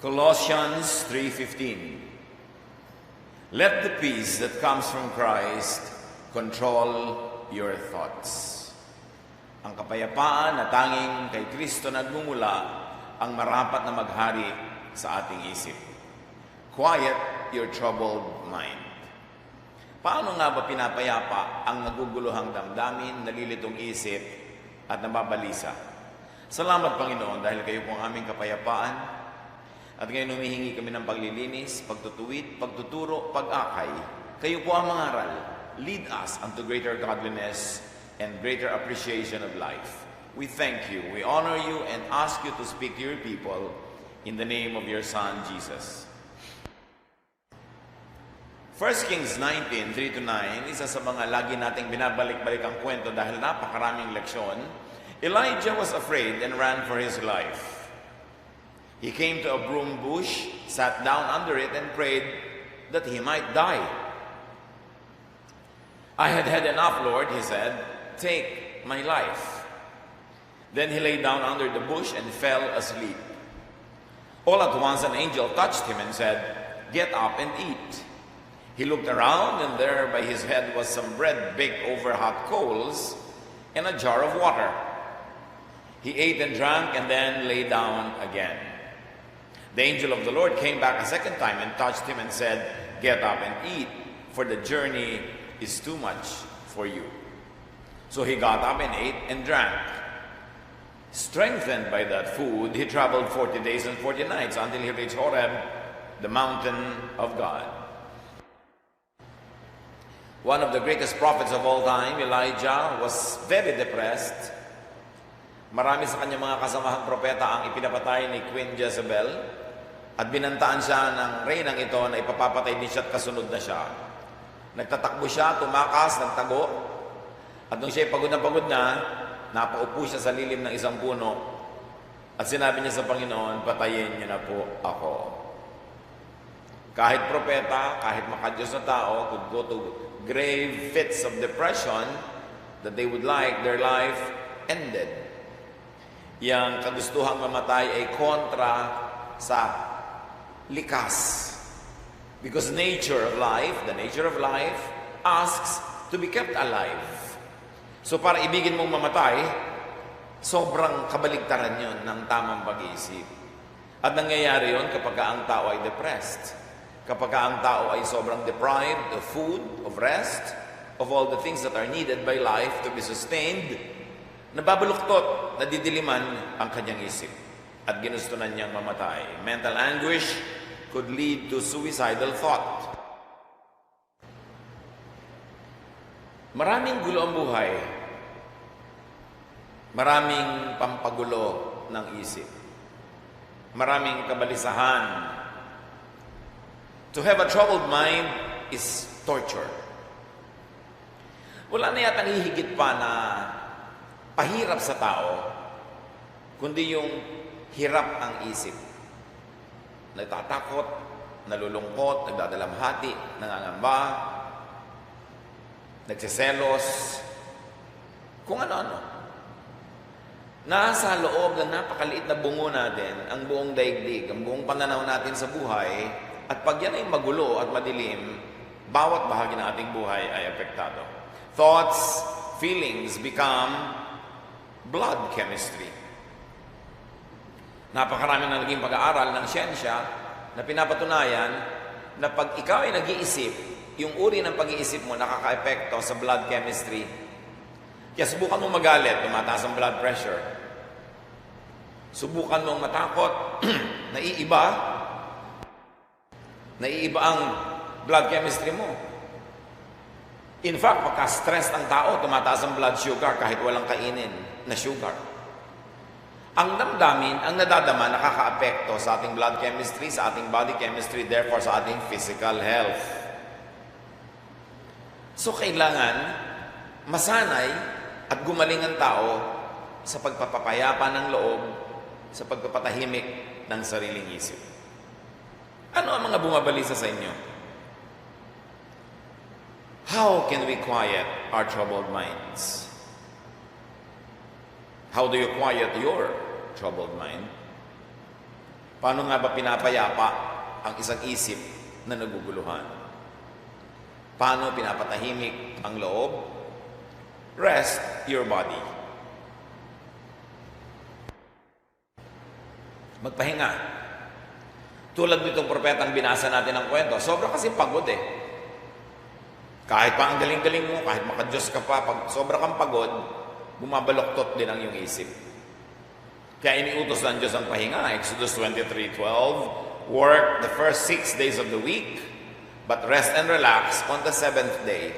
Colossians 3:15. Let the peace that comes from Christ control your thoughts. Ang kapayapaan na tanging kay Kristo nagmumula ang marapat na maghari sa ating isip. Quiet your troubled mind. Paano nga ba pinapayapa ang naguguluhang damdamin, nalilitong isip at nababalisa? Salamat Panginoon dahil kayo po ang aming kapayapaan at ngayon humihingi kami ng paglilinis, pagtutuwid, pagtuturo, pag-akay. Kayo po ang mangaral. Lead us unto greater godliness and greater appreciation of life. We thank you, we honor you, and ask you to speak to your people in the name of your Son, Jesus. 1 Kings 19, 3-9, isa sa mga lagi nating binabalik-balik ang kwento dahil napakaraming leksyon. Elijah was afraid and ran for his life. He came to a broom bush, sat down under it, and prayed that he might die. I had had enough, Lord, he said. Take my life. Then he lay down under the bush and fell asleep. All at once an angel touched him and said, "Get up and eat." He looked around, and there by his head was some bread baked over hot coals and a jar of water. He ate and drank and then lay down again. The angel of the Lord came back a second time and touched him and said, "Get up and eat, for the journey is too much for you." So he got up and ate and drank. Strengthened by that food, he traveled 40 days and 40 nights until he reached Horeb, the mountain of God. One of the greatest prophets of all time, Elijah, was very depressed. Marami sa kanyang mga kasamahang propeta ang ipinapatay ni Queen Jezebel at binantaan siya ng reynang ito na ipapapatay din siya at kasunod na siya. Nagtatakbo siya, tumakas, nagtago. At nung siya pagod na, napaupo siya sa lilim ng isang puno at sinabi niya sa Panginoon, "Patayin niyo na po ako." Kahit propeta, kahit makadiyos na tao, could go to grave fits of depression that they would like their life ended. Yang kagustuhang mamatay ay kontra sa likas. Because the nature of life asks to be kept alive. So para ibigin mong mamatay, sobrang kabaligtaran yun ng tamang pag-iisip. At nangyayari yun kapag ang tao ay depressed. Kapag ang tao ay sobrang deprived of food, of rest, of all the things that are needed by life to be sustained, nababaluktot, nadidiliman ang kanyang isip. At ginusto na niyang mamatay. Mental anguish could lead to suicidal thought. Maraming gulo ang buhay. Maraming pampagulo ng isip. Maraming kabalisahan. To have a troubled mind is torture. Wala na yatang hihigit pa na pahirap sa tao, kundi yung hirap ang isip. Nagtatakot, nalulungkot, nagdadalamhati, nangangamba, nagsiselos, kung ano-ano. Nasa loob ng napakaliit na bungo natin, ang buong daigdig, ang buong pananaw natin sa buhay, at pag yan ay magulo at madilim, bawat bahagi ng ating buhay ay apektado. Thoughts, feelings become blood chemistry. Napakarami na naging pag-aaral ng siyensya na pinapatunayan na pag ikaw ay nag-iisip, yung uri ng pag-iisip mo nakaka-epekto sa blood chemistry. Kaya subukan mong magalit, tumataas ang blood pressure. Subukan mong matakot, naiiba ang blood chemistry mo. In fact, pagka-stressed ang tao, tumataas ang blood sugar kahit walang kainin na sugar. Ang damdamin, ang nadadama, nakaka-apekto sa ating blood chemistry, sa ating body chemistry, therefore sa ating physical health. So, kailangan masanay at gumaling ang tao sa pagpapapayapa ng loob, sa pagpapatahimik ng sariling isip. Ano ang mga bumabalisa sa inyo? How can we quiet our troubled minds? How do you quiet your troubled mind? Paano nga ba pinapayapa ang isang isip na naguguluhan? Paano pinapatahimik ang loob? Rest your body. Magpahinga. Tulad nitong propetang binasa natin ang kwento, sobra kasi pagod eh. Kahit pa ang galing-galing mo, kahit maka-Diyos ka pa, pag sobra kang pagod, bumabaloktot din ang iyong isip. Kaya iniutos ng Diyos ang pahinga. Exodus 23:12, work the first 6 days of the week, but rest and relax on the 7th day.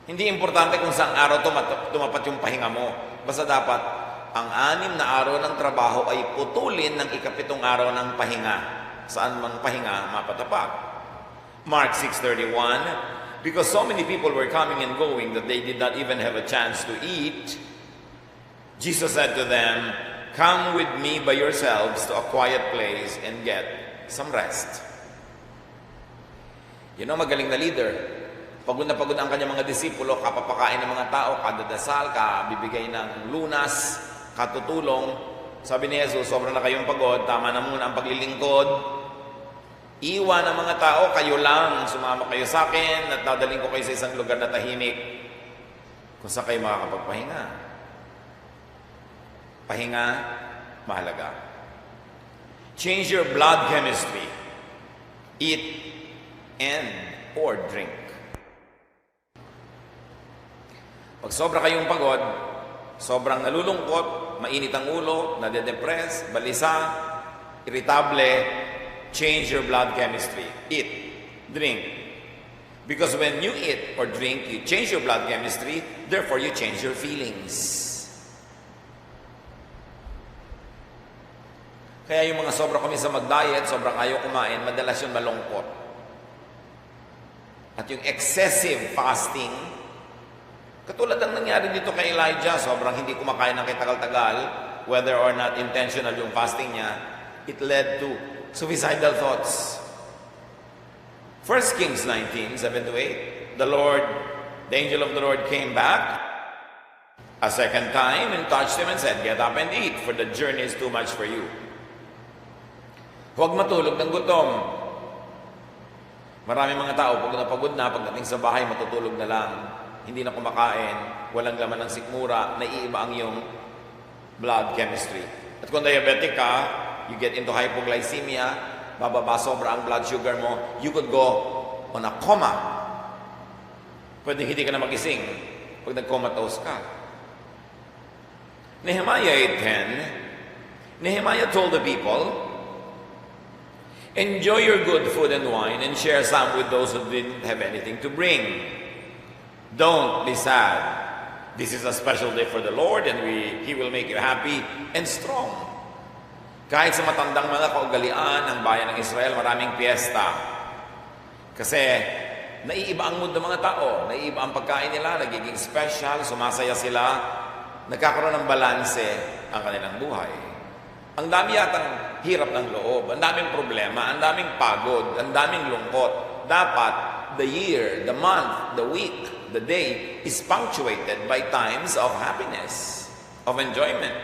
Hindi importante kung saang araw tumapat yung pahinga mo. Basta dapat ang 6 na araw ng trabaho ay putulin ng ika-7 araw ng pahinga. Saan mang pahinga mapatapat. Mark 6:31, because so many people were coming and going that they did not even have a chance to eat, Jesus said to them, come with me by yourselves to a quiet place and get some rest. Yun ang magaling na leader. Pagod na pagod ang kanyang mga disipulo, kapapakain ng mga tao, kadadasal, kabibigay ng lunas, katutulong. Sabi ni Jesus, sobra na kayong pagod, tama na muna ang paglilingkod. Iwan ng mga tao, kayo lang, sumama kayo sa akin, at dadaling ko kayo sa isang lugar na tahimik kung saan kayo makakapagpahinga. Pahinga, mahalaga. Change your blood chemistry. Eat and or drink. Pag sobra kayong pagod, sobrang nalulungkot, mainit ang ulo, nade-depress, balisa, irritable, change your blood chemistry. Eat, drink. Because when you eat or drink, you change your blood chemistry, therefore you change your feelings. Kaya yung mga sobra kami sa mag-diet, sobrang ayaw kumain, madalas yung malungkot. At yung excessive fasting, katulad ang nangyari dito kay Elijah, sobrang hindi kumakain ng kitagal-tagal, whether or not intentional yung fasting niya, it led to suicidal thoughts. 1 Kings 19:7-8, the angel of the Lord came back a second time and touched him and said, get up and eat, for the journey is too much for you. Huwag matulog ng gutom. Maraming mga tao, pagod na, pagdating sa bahay, matutulog na lang. Hindi na kumakain, walang laman ng sikmura, naiiba ang iyong blood chemistry. At kung diabetic ka, you get into hypoglycemia, bababa sobra ang blood sugar mo, you could go on a coma. Pwede hindi ka na magising pag nag-comatose ka. Nehemiah 8:10, Nehemiah told the people, enjoy your good food and wine and share some with those who didn't have anything to bring. Don't be sad. This is a special day for the Lord and He will make you happy and strong. Kahit sa matandang mga kaugalian ng bayan ng Israel, maraming piyesta. Kasi naiiba ang mood ng mga tao, naiiba ang pagkain nila, nagiging special, sumasaya sila, nagkakaroon ng balanse ang kanilang buhay. Ang dami yatang hirap ng loob, ang daming problema, ang daming pagod, ang daming lungkot. Dapat the year, the month, the week, the day is punctuated by times of happiness, of enjoyment,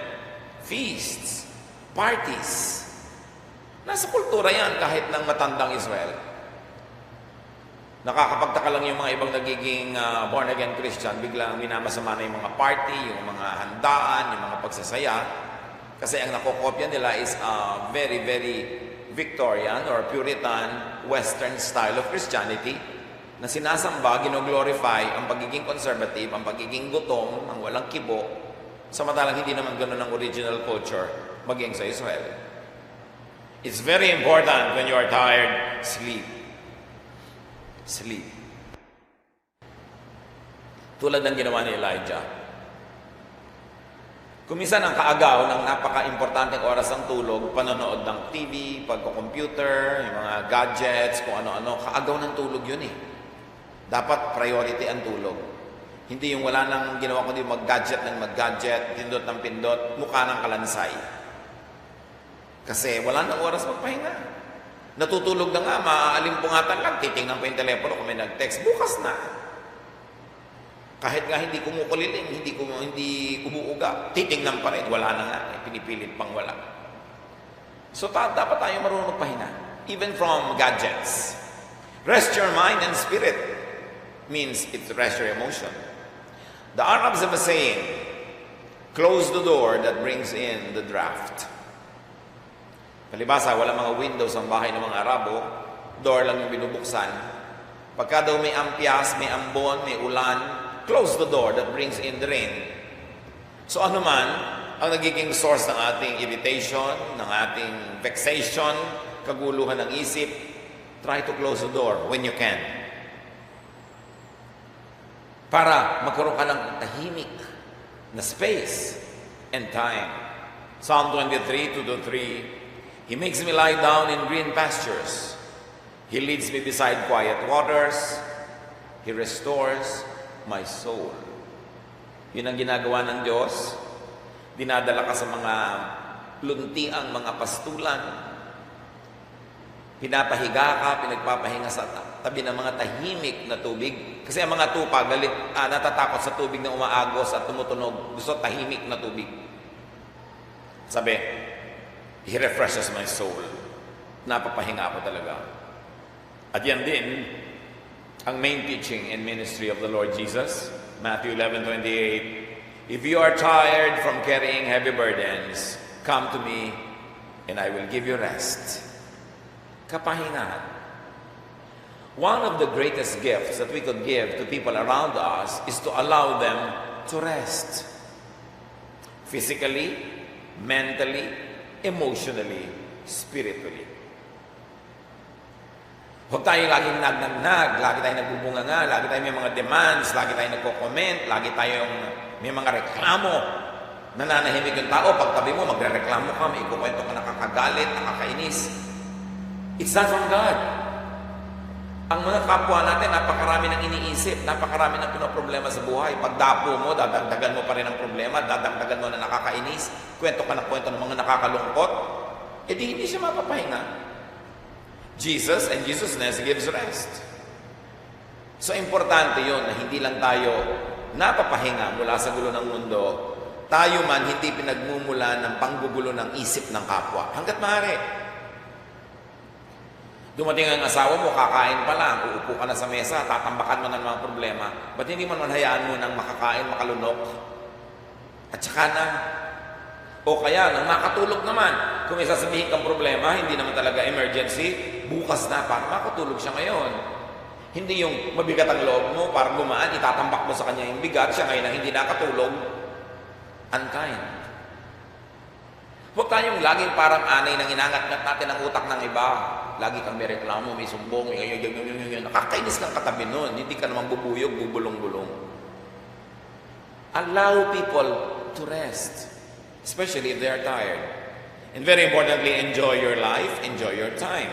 feasts, parties. Nasa kultura yan kahit ng matandang Israel. Nakakapagtaka lang yung mga ibang nagiging born-again Christian, biglang minamasama na yung mga party, yung mga handaan, yung mga pagsasaya. Kasi ang nakokopya nila is a very, very Victorian or Puritan Western style of Christianity na sinasamba, gino-glorify ang pagiging conservative, ang pagiging gutom, ang walang kibo, samantalang hindi naman ganoon ang original culture maging sa Israel. It's very important when you are tired, sleep. Sleep. Tulad ng ginawa ni Elijah. Kung minsan ang kaagaw ng napaka-importanteng oras ng tulog, panonood ng TV, pagko-computer, yung mga gadgets, kung ano-ano, kaagaw ng tulog yun eh. Dapat priority ang tulog. Hindi yung wala nang ginawa kundi mag-gadget ng mag-gadget, pindot ng pindot, mukha ng kalansay. Kasi wala nang oras magpahinga. Natutulog na nga, maaalimpungatan lang, titingnan pa yung telepono kung may nag-text, bukas na. Kahit nga hindi kumukuliling, hindi umuuga, titingnan pa rin, wala na nga, pinipilit pang wala. So dapat tayo marunong magpahinga. Even from gadgets. Rest your mind and spirit means it rest your emotion. The Arabs have a saying, close the door that brings in the draft. Palibasa, wala mga windows ang bahay ng mga Arabo, door lang yung binubuksan. Pagka daw may ampias, may ambon, may ulan, close the door that brings in the rain. So ano man ang nagiging source ng ating irritation, ng ating vexation, kaguluhan ng isip, try to close the door when you can. Para magkaroon ka ng tahimik na space and time. Psalm 23, 2-3, He makes me lie down in green pastures. He leads me beside quiet waters. He restores my soul. Yun ang ginagawa ng Diyos. Dinadala ka sa mga luntiang mga pastulan. Pinapahiga ka, pinagpapahinga sa tabi ng mga tahimik na tubig. Kasi ang mga tupa, natatakot sa tubig na umaagos at tumutunog. Gusto tahimik na tubig. Sabi, He refreshes my soul. Napapahinga ako talaga. At yan din, ang main teaching and ministry of the Lord Jesus. Matthew 11:28. If you are tired from carrying heavy burdens, come to me and I will give you rest. Kapahingahan. One of the greatest gifts that we could give to people around us is to allow them to rest. Physically, mentally, emotionally, spiritually. Huwag tayo laging nagnag, lagi tayo nagbubunganga, lagi tayo may mga demands, lagi tayo nagko-comment, lagi tayong may mga reklamo. Nananahimik yung tao, pagtabi mo, magre-reklamo ka, may ikukwento ka, nakakagalit, nakakainis. It's not from God. Ang mga kapwa natin, napakarami ng iniisip, napakarami ng pinoproblema sa buhay. Pagdapo mo, dadagdagan mo pa rin ang problema, dadagdagan mo na nakakainis, kwento ka na kwento ng mga nakakalungkot, di hindi siya mapapahinga. Jesus and Jesusness gives rest. So, importante yun na hindi lang tayo napapahinga mula sa gulo ng mundo, tayo man hindi pinagmumula ng panggugulo ng isip ng kapwa. Hanggat maaari. Dumating ang asawa mo, kakain pa lang, uupo ka na sa mesa, tatambakan mo na ng mga problema. Ba't hindi mo naman hayaan mo nang makakain, makalunok? At saka na. O kaya, nang makatulog naman, kung may sasabihin kang problema, hindi naman talaga emergency, bukas na, para makatulog siya ngayon. Hindi yung mabigat ang loob mo, para gumaan, itatambak mo sa kanya yung bigat, siya ngayon ang hindi nakatulog. Unkind. Huwag tayong laging parang anay nang inangat-ngat natin ang utak ng iba. Lagi kang may reklamo, may sumbong, nakakainis kang katabi nun. Hindi ka naman bubuyog, bubulong-bulong. Allow people to rest, especially if they are tired. And very importantly, enjoy your life, enjoy your time.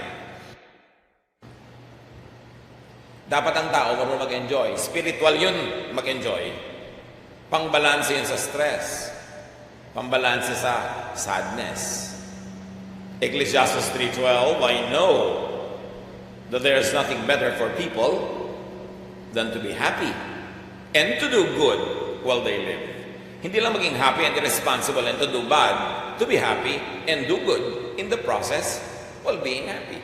Dapat ang tao marunong mag-enjoy. Spiritual yun, mag-enjoy. Pangbalanse yun sa stress. Pangbalanse sa sadness. Ecclesiastes 3:12, I know that there is nothing better for people than to be happy and to do good while they live. Hindi lang maging happy and irresponsible and to do bad, to be happy and do good in the process while being happy.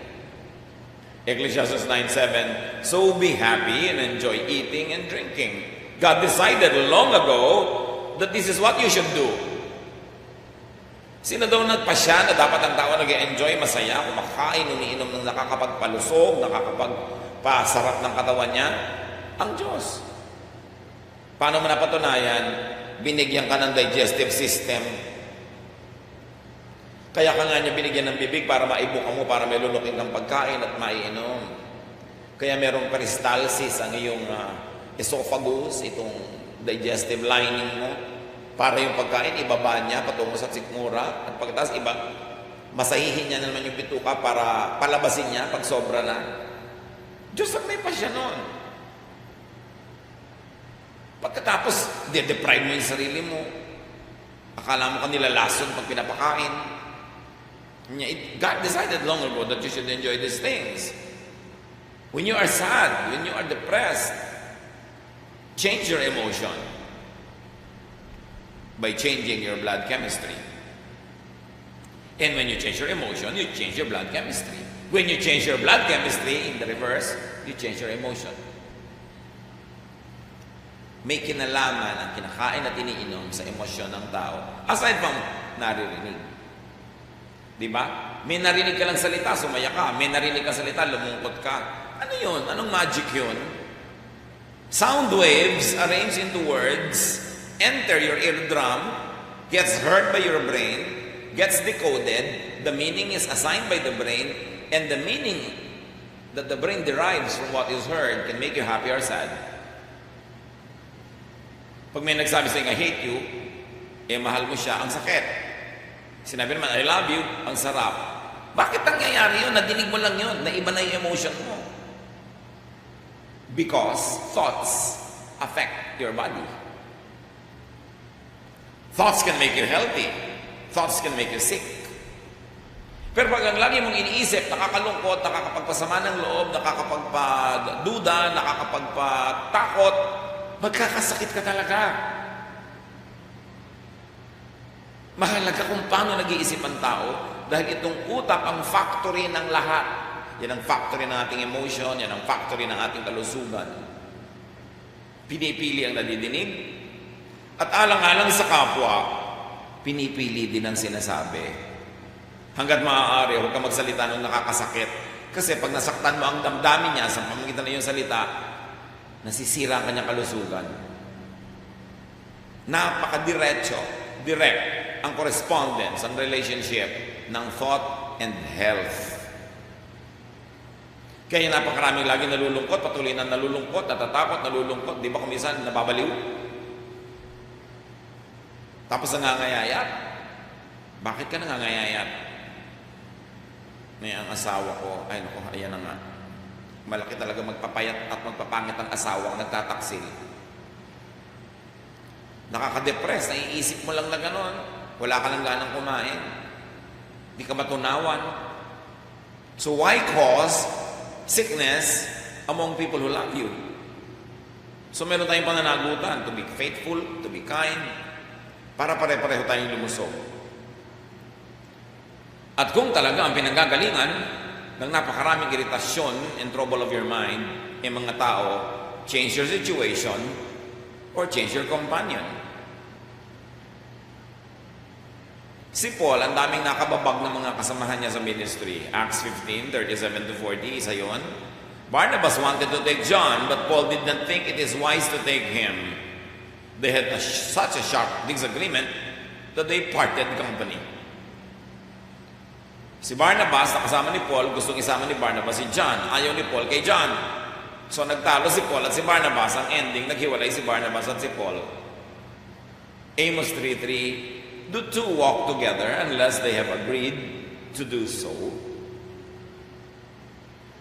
Ecclesiastes 9:7, so be happy and enjoy eating and drinking. God decided long ago that this is what you should do. Sino daw nagpasya na dapat ang tao nag-enjoy, masaya, kumakain, umiinom ng nakakapagpalusog, nakakapagpasarap ng katawan niya? Ang Diyos. Paano mo napatunayan? Binigyan ka ng digestive system. Kaya ka nga niya binigyan ng bibig para maibuka mo, para may lunukin kang pagkain at maiinom. Kaya merong peristalsis ang iyong esophagus, itong digestive lining mo. Para yung pagkain, ibaba niya patungo sa sikmura at pagkatapos masahihin niya naman yung bituka para palabasin niya pag sobra na. Diyos ang may pasya nun. Pagkatapos, de-deprive mo yung sarili mo. Akala mo ka nilalason pag pinapakain. God decided long ago that you should enjoy these things. When you are sad, when you are depressed, change your emotion by changing your blood chemistry. And when you change your emotion, you change your blood chemistry. When you change your blood chemistry, in the reverse, you change your emotion. May kinalaman ang kinakain at iniinom sa emosyon ng tao. Aside from naririnig. Di ba? May narinig ka lang salita, sumaya ka. May narinig ka salita, lumungkot ka. Ano yun? Anong magic yun? Sound waves arranged into words enter your eardrum, gets heard by your brain, gets decoded, the meaning is assigned by the brain, and the meaning that the brain derives from what is heard can make you happy or sad. Pag may nagsabi sa'yo, I hate you, mahal mo siya, ang sakit. Sinabi naman, I love you, ang sarap. Bakit nangyayari yun? Nadinig mo lang yun, naiba na yung emotion mo. Because thoughts affect your body. Thoughts can make you healthy. Thoughts can make you sick. Pero pag ang lagi mong iniisip, nakakalungkot, nakakapagpasama ng loob, nakakapagpaduda, nakakapagpatakot, magkakasakit ka talaga. Mahalaga kung paano nag-iisip ang tao dahil itong utak ang factory ng lahat. Yan ang factory ng ating emotion, yan ang factory ng ating kalusugan. Pinipili ang nadidinig at alang-alang sa kapwa, pinipili din ang sinasabi. Hanggat maaari, huwag ka magsalita nung nakakasakit. Kasi pag nasaktan mo ang damdamin niya sa pamamagitan ng iyong salita, nasisira ang kanyang kalusugan. Napakadiretso, direct ang correspondence, ang relationship ng thought and health. Kaya napakaraming lagi nalulungkot, patuloy na nalulungkot, natatakot, nalulungkot. Di ba kung minsan nababaliw? Tapos nangangayayat. Bakit ka nangangayayat? May ang asawa ko, ay naku, ayan na nga. Malaki talaga magpapayat at magpapangit ang asawa ang nagtataksil. Nakaka-depress, naiisip mo lang na gano'n. Wala ka lang ganang kumain. Hindi ka matunawan. So why cause sickness among people who love you? So meron tayong pananagutan to be faithful, to be kind, para pare-pareho tayong lumusog. At kung talaga ang pinanggagalingan ng napakaraming iritasyon and trouble of your mind, mga tao, change your situation or change your companion. Si Paul, ang daming nakababag ng mga kasamahan niya sa ministry. Acts 15:37-40, isa yun. Barnabas wanted to take John, but Paul did not think it is wise to take him. They had such a sharp disagreement that they parted company. Si Barnabas, nakasama ni Paul, gustong isama ni Barnabas si John. Ayaw ni Paul kay John. So nagtalo si Paul at si Barnabas. Ang ending, naghiwalay si Barnabas at si Paul. Amos 3:3, do two walk together unless they have agreed to do so?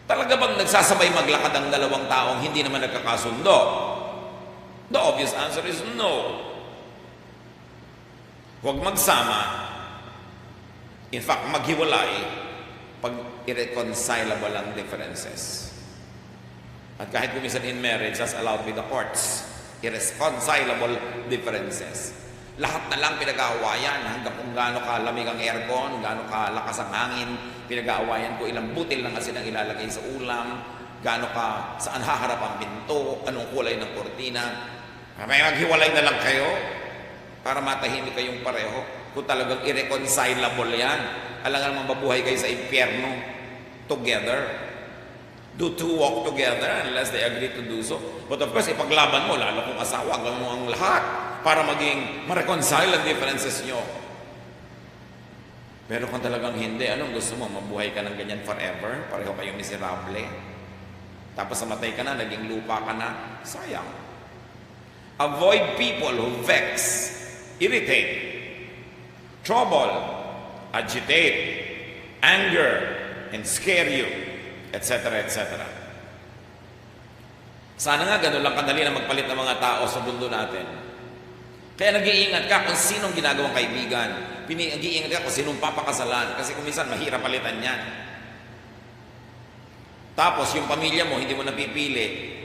Talaga bang nagsasabay maglakad ang dalawang taong hindi naman nagkakasundo? The obvious answer is no. Huwag magsama. In fact, maghiwalay pag irreconcilable ang differences. At kahit kumisan in marriage, as allowed by the courts, irreconcilable differences. Lahat na lang pinag-aawayan hanggang kung gaano kalamig ang aircon, gaano kalakas ang hangin, pinag-aawayan ko ilang butil ng asin ang ilalagay sa ulam, gaano ka, saan haharap ang pinto, anong kulay ng kortina. May maghiwalay na lang kayo para matahimik kayong pareho. Kung talagang irreconcilable yan, alangan naman mabuhay kayo sa impyerno together. Do two walk together unless they agree to do so. But of course, ipaglaban mo, lalo kung asawa, hanggang mo ang lahat para maging ma-reconcile ang differences nyo. Pero kung talagang hindi, anong gusto mo? Mabuhay ka ng ganyan forever? Pareho kayong miserable? Tapos namatay ka na, naging lupa ka na? Sayang. Avoid people who vex, irritate, trouble, agitate, anger, and scare you, etc., etc. Sana nga ganun lang kadali na magpalit ng mga tao sa mundo natin. Kaya nag-iingat ka kung sinong ginagawang kaibigan. Nag-iingat ka kung sinong papakasalan. Kasi kung minsan mahirap palitan yan. Tapos yung pamilya mo, hindi mo napipili.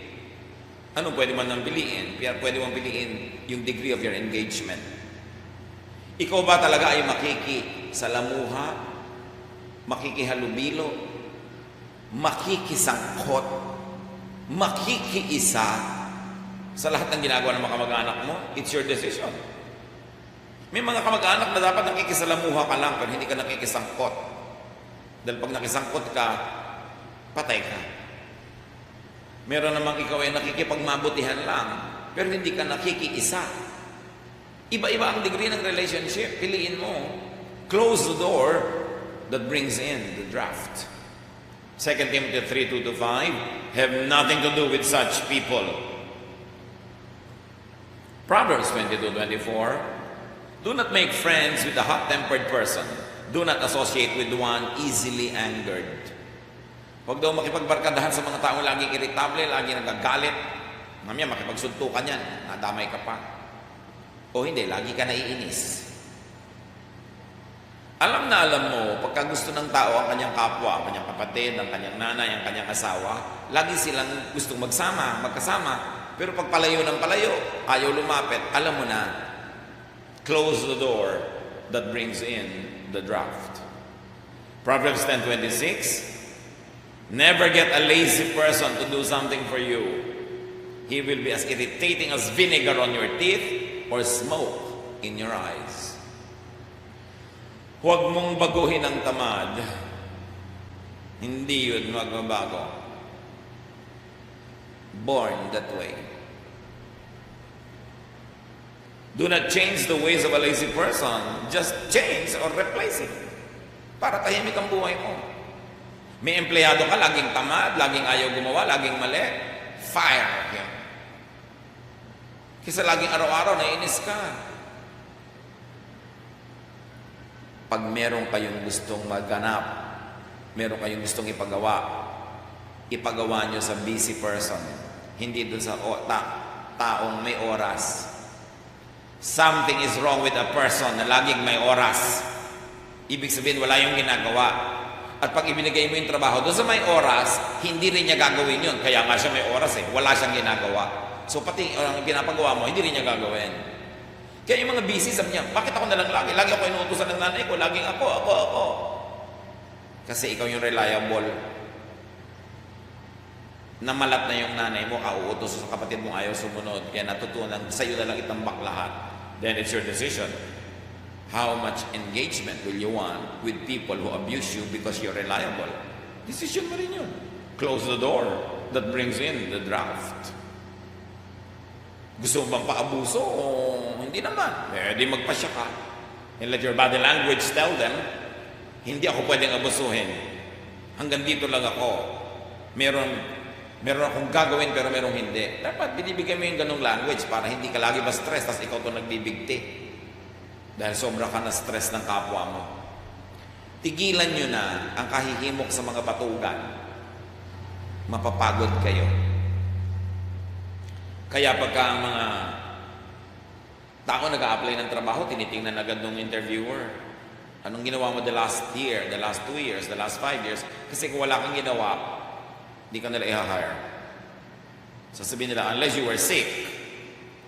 Anong pwede man nang piliin? Pwede mong piliin yung degree of your engagement. Ikaw ba talaga ay makikisalamuha, makikihalubilo, makikisangkot, makikiisa sa lahat ng ginagawa ng mga kamag-anak mo. It's your decision. May mga kamag-anak na dapat nakikisalamuha ka lang pero hindi ka nakikisangkot. Dahil pag nakisangkot ka, patay ka. Meron namang ikaw ay nakikipagmabutihan lang pero hindi ka nakikiisa. Iba-iba ang degree ng relationship. Piliin mo. Close the door that brings in the draft. 2 Timothy 3:2-5, have nothing to do with such people. Proverbs 22:24, do not make friends with a hot-tempered person. Do not associate with one easily angered. Huwag daw makipagbarkadahan sa mga taong laging irritable, laging nagagalit. Mamaya makipagsuntukan yan, nadamay ka pa. O hindi, lagi ka naiinis. Alam na alam mo, pagka gusto ng tao ang kanyang kapwa, ang kanyang kapatid, ang kanyang nanay, ang kanyang asawa, lagi silang gustong magsama, magkasama. Pero pag palayo ng palayo, ayaw lumapit, alam mo na, close the door that brings in the draft. Proverbs 10:26, never get a lazy person to do something for you. He will be as irritating as vinegar on your teeth or smoke in your eyes. Huwag mong baguhin ang tamad. Hindi yun magbabago. Born that way. Do not change the ways of a lazy person. Just change or replace it. Para tahimik ang buhay mo. May empleyado ka, laging tamad, laging ayaw gumawa, laging mali. Fire him. Kasi laging araw-araw naiinis ka. Pag meron kayong gustong magganap, meron kayong gustong ipagawa nyo sa busy person. Hindi dun sa taong may oras. Something is wrong with a person na laging may oras. Ibig sabihin, wala yung ginagawa. At pag ibinigay mo yung trabaho doon sa may oras, hindi rin niya gagawin yun. Kaya nga siya may oras wala siyang ginagawa. So pati ang ginapagawa mo, hindi rin niya gagawin. Kaya yung mga busy, sabi niya, bakit ako nalang lagi? Lagi ako inuutosan ng nanay ko, laging ako. Kasi ikaw yung reliable. Namalat na yung nanay mo, kauutos sa kapatid mong ayaw sumunod. Kaya natutunan, sa'yo na lang itambak lahat. Then it's your decision. How much engagement will you want with people who abuse you because you're reliable? Decision mo rin yun. Close the door that brings in the draft. Gusto mo bang paabuso? O hindi naman. Di magpasya ka. And let your body language tell them, hindi ako pwedeng abusuhin. Hanggang dito lang ako. Meron akong gagawin pero merong hindi. Dapat binibigay mo yung ganong language para hindi ka lagi ma-stress tapos ikaw ito nagbibigti. Dahil sobra ka na stress ng kapwa mo. Tigilan nyo na ang kahihimok sa mga batugan. Mapapagod kayo. Kaya pagka ang mga tao nag-a-apply ng trabaho, tinitingnan agad ng interviewer. Anong ginawa mo the last year, the last 2 years, the last 5 years? Kasi kung wala kang ginawa, hindi ka nila i-hire. Sasabihin nila, unless you were sick,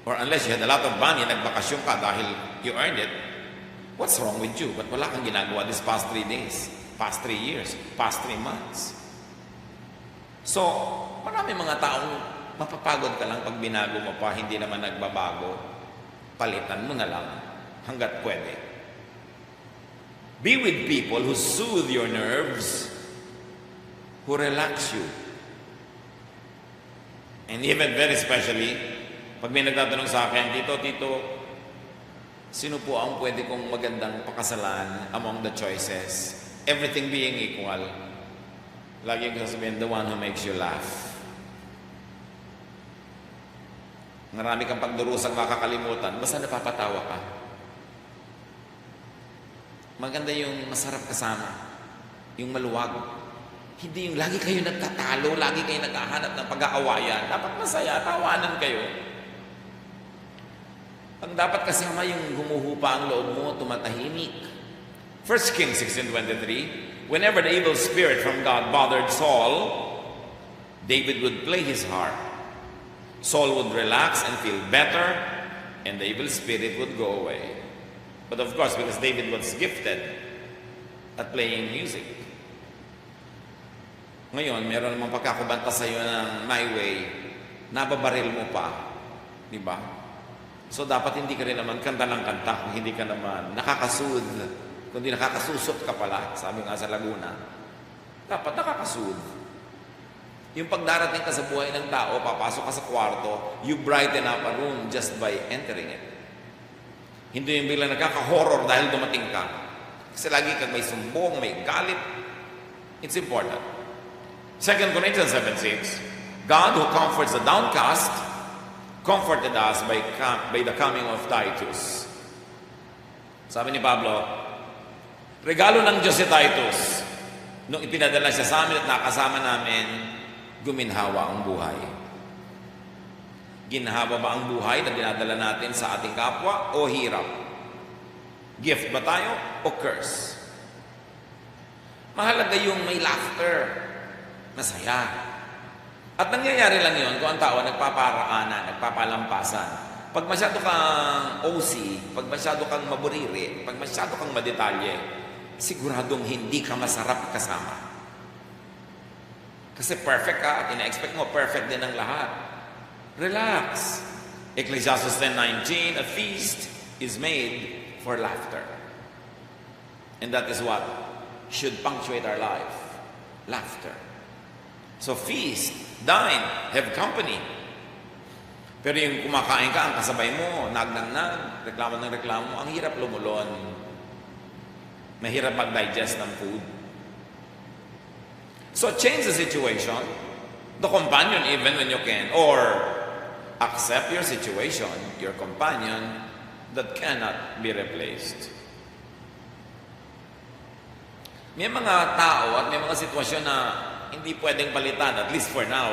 or unless you had a lot of money, nagbakasyon ka dahil you earned it, what's wrong with you? Ba't wala kang ginagawa this past 3 days, past 3 years, past 3 months? So, marami mga taong mapapagod ka lang pag binago mo pa, hindi naman nagbabago. Palitan mo na lang hanggat pwede. Be with people who soothe your nerves, who relax you. And even very especially, pag may nagtatanong sa akin, Tito, sino po ang pwede kong magandang pakasalan among the choices? Everything being equal. Lagi ko sasabihin, the one who makes you laugh. Marami kang pagdurusang makakalimutan, basta napapatawa ka. Maganda yung masarap kasama, yung maluwag. Hindi yung lagi kayo nagtatalo, lagi kayo naghahanap ng pag-aawayan. Dapat masaya, tawanan kayo. Ang dapat kasama yung humuhupa ang loob mo, tumatahimik. 1 Kings 16:23, whenever the evil spirit from God bothered Saul, David would play his harp. Saul would relax and feel better, and the evil spirit would go away. But of course, because David was gifted at playing music. Ngayon, meron namang pagkakabanta sa iyo ng my way, nababaril mo pa. Di ba? So, dapat hindi ka rin naman kanta ng kanta kung hindi ka naman nakakasoothe. Kundi nakakasusot ka pala, sabi nga sa Laguna. Dapat nakakasoothe. Yung pagdarating ka sa buhay ng tao, papasok ka sa kwarto, you brighten up a room just by entering it. Hindi yung biglang nagkaka-horror dahil dumating ka. Kasi lagi kang may sumbong, may galit. It's important. 2 Corinthians 7:6, God who comforts the downcast comforted us by the coming of Titus. Sabi ni Pablo, regalo ng Diyos si Titus. Nung ipinadala siya sa amin at nakasama namin, guminhawa ang buhay. Ginhawa ba ang buhay na dinadala natin sa ating kapwa o hirap? Gift ba tayo o curse? Mahalaga yung may laughter, masaya. At nangyayari lang yun kung ang tao nagpaparaanan, nagpapalampasan. Pag masyado kang OC, pag masyado kang maburiri, pag masyado kang madetalye, siguradong hindi ka masarap kasama. Kasi perfect ka at ina-expect mo perfect din ang lahat. Relax. Ecclesiastes 10:19, a feast is made for laughter. And that is what should punctuate our life. Laughter. So feast, dine, have company. Pero yung kumakain ka, ang kasabay mo, nag, reklamo ng reklamo, ang hirap lumulon. Mahirap mag-digest ng food. So change the situation, the companion even when you can, or accept your situation, your companion that cannot be replaced. May mga tao at may mga sitwasyon na hindi pwedeng palitan, at least for now.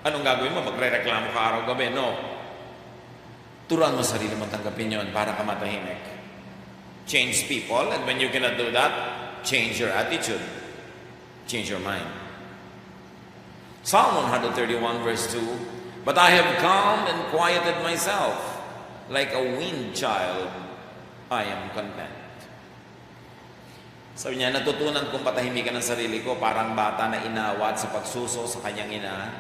Anong gagawin mo? Magre-reklamo ka araw-gabi? No. Turuan mo sarili mong tanggapin yun para ka matahimik. Change people, and when you cannot do that, change your attitude. Change your mind. Psalm 131 verse 2, but I have calmed and quieted myself. Like a weaned child, I am content. Sabi niya, natutunan kong patahimikan ang sarili ko parang bata na inawat sa pagsuso sa kanyang ina.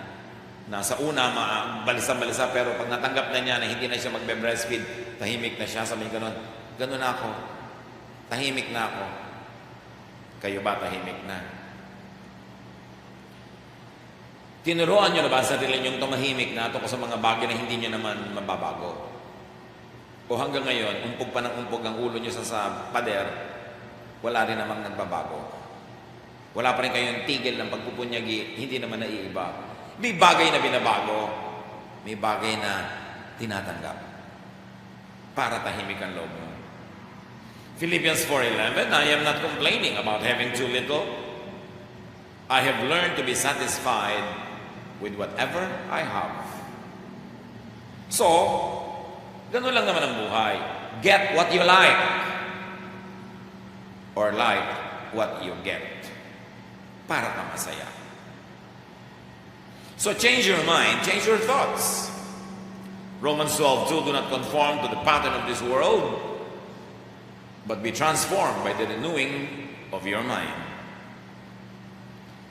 Na sa una, balisa-balisa, pero pag natanggap na niya na hindi na siya magbe-breastfeed, tahimik na siya. Sabi niya ganun ako. Tahimik na ako. Kayo ba tahimik na? Tinuruan niyo na ba sa sarili niyong tumahimik na ito sa mga bagay na hindi niyo naman mababago? O hanggang ngayon, umpog pa ng umpog ang ulo niyo sa pader, wala rin namang nagbabago. Wala pa rin kayong tigil ng pagpupunyagi, hindi naman naiiba. May bagay na binabago, may bagay na tinatanggap para tahimik ang loob mo. Philippians 4:11, I am not complaining about having too little. I have learned to be satisfied with whatever I have. So, ganun lang naman ang buhay. Get what you like or like what you get para ka masaya. So change your mind, change your thoughts. Romans 12:2, do not conform to the pattern of this world, but be transformed by the renewing of your mind.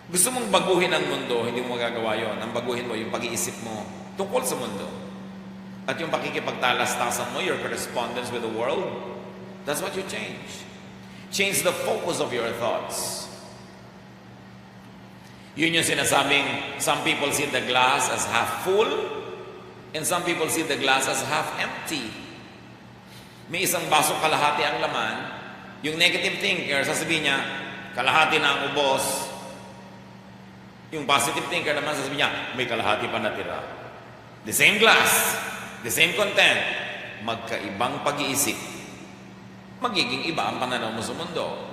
Gusto mong baguhin ang mundo, hindi mo magagawa yon. Ang baguhin mo, yung pag-iisip mo tungkol sa mundo. At yung pakikipagtalastasan mo, your correspondence with the world, that's what you change. Change the focus of your thoughts. Yun yung sinasabing, some people see the glass as half full, and some people see the glass as half empty. May isang baso kalahati ang laman, yung negative thinker, sasabihin niya, kalahati na ang ubos. Yung positive thinker naman, sasabihin niya, may kalahati pa natira. The same glass, the same content, magkaibang pag-iisip. Magiging iba ang pananaw mo sa mundo.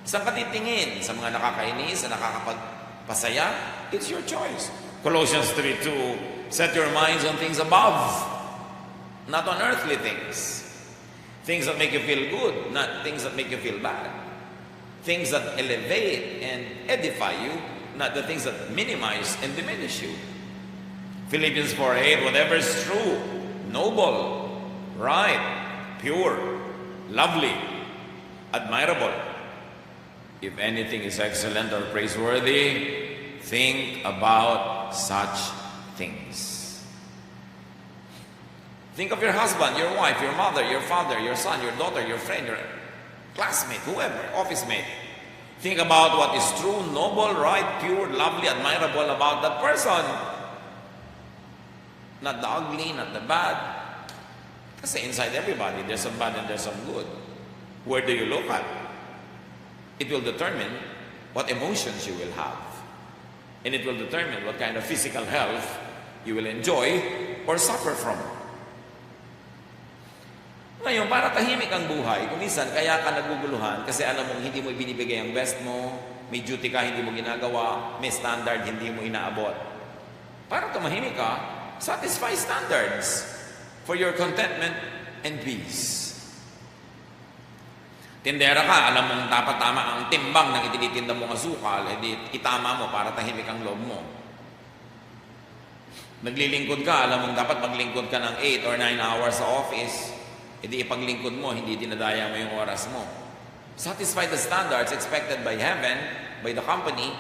Saan ka titingin? Sa mga nakakainis, sa nakakapagpasaya? It's your choice. Colossians 3:2, set your minds on things above, not on earthly things. Things that make you feel good, not things that make you feel bad. Things that elevate and edify you, not the things that minimize and diminish you. Philippians 4:8, whatever is true, noble, right, pure, lovely, admirable, If anything is excellent or praiseworthy, think about such things. Think of your husband, your wife, your mother, your father, your son, your daughter, your friend, your classmate, whoever, office mate. Think about what is true, noble, right, pure, lovely, admirable about that person. Not the ugly, not the bad. Kasi inside everybody, there's some bad and there's some good. Where do you look at? It will determine what emotions you will have. And it will determine what kind of physical health you will enjoy or suffer from. Ngayon, para tahimik ang buhay, kung minsan kaya ka naguguluhan kasi alam mong hindi mo ibinibigay ang best mo, may duty ka, hindi mo ginagawa, may standard, hindi mo inaabot. Para tumahimik ka, satisfy standards for your contentment and peace. Tindera ka, alam mong dapat tama ang timbang ng itinitinda mong asukal, edi itama mo para tahimik ang loob mo. Naglilingkod ka, alam mong dapat maglingkod ka ng 8 or 9 hours sa office, edi ipaglingkod mo, hindi dinadaya mo yung oras mo. Satisfy the standards expected by heaven, by the company,